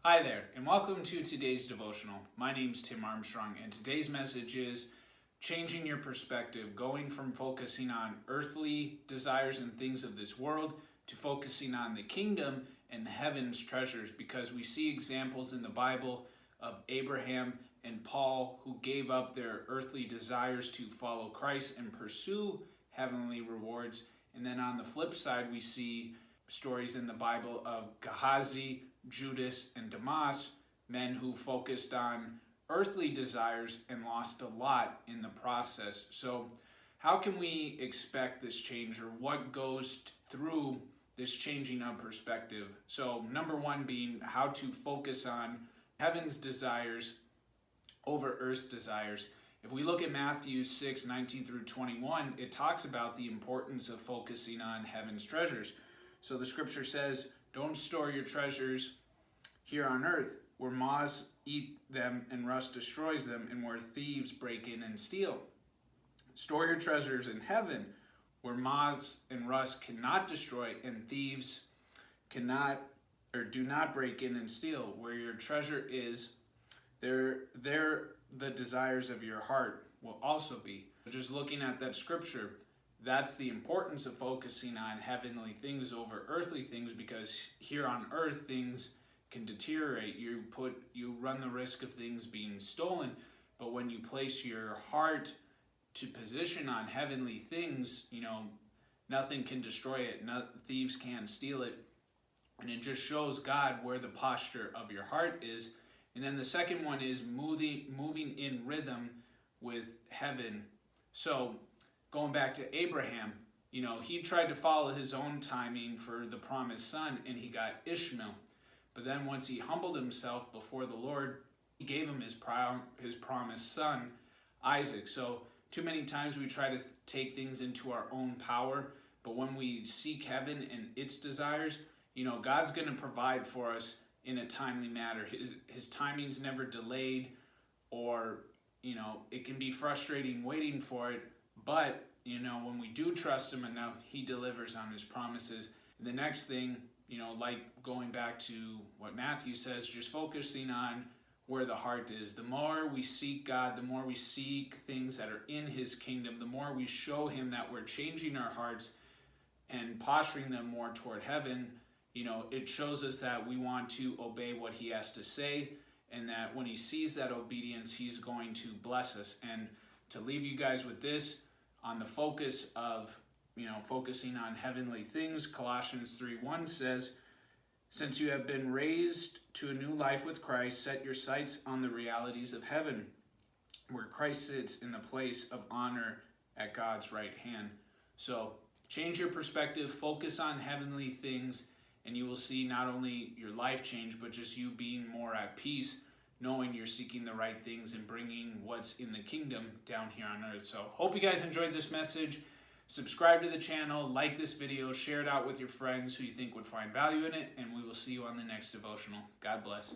Hi there, and welcome to today's devotional. My name's Tim Armstrong, and today's message is changing your perspective, going from focusing on earthly desires and things of this world to focusing on the kingdom and heaven's treasures, because we see examples in the Bible of Abraham and Paul who gave up their earthly desires to follow Christ and pursue heavenly rewards. And then on the flip side, we see stories in the Bible of Gehazi, Judas, and Demas, men who focused on earthly desires and lost a lot in the process. So how can we expect this change, or what goes through this changing of perspective? So number one being how to focus on heaven's desires over earth's desires. If we look at Matthew 6:19 through 21, it talks about the importance of focusing on heaven's treasures. So the scripture says, don't store your treasures here on earth, where moths eat them and rust destroys them, and where thieves break in and steal. Store your treasures in heaven, where moths and rust cannot destroy, and thieves cannot or do not break in and steal. Where your treasure is, there the desires of your heart will also be. Just looking at that scripture, that's the importance of focusing on heavenly things over earthly things, because here on earth things can deteriorate. You run the risk of things being stolen, but when you place your heart to position on heavenly things, nothing can destroy it. Thieves can't steal it. And it just shows God where the posture of your heart is. And then the second one is moving in rhythm with heaven. So going back to Abraham, he tried to follow his own timing for the promised son, and he got Ishmael. But then once he humbled himself before the Lord, he gave him his promised son, Isaac. So too many times we try to take things into our own power, but when we seek heaven and its desires, God's going to provide for us in a timely manner. His timing's never delayed, or it can be frustrating waiting for it, but when we do trust him enough, he delivers on his promises. And the next thing, like going back to what Matthew says, just focusing on where the heart is. The more we seek God, the more we seek things that are in his kingdom, the more we show him that we're changing our hearts and posturing them more toward heaven. It shows us that we want to obey what he has to say, and that when he sees that obedience, he's going to bless us. And to leave you guys with this, on the focus of, focusing on heavenly things, Colossians 3:1 says, since you have been raised to a new life with Christ, set your sights on the realities of heaven, where Christ sits in the place of honor at God's right hand. So change your perspective, focus on heavenly things, and you will see not only your life change, but just you being more at peace, knowing you're seeking the right things and bringing what's in the kingdom down here on earth. So hope you guys enjoyed this message. Subscribe to the channel, like this video, share it out with your friends who you think would find value in it, and we will see you on the next devotional. God bless.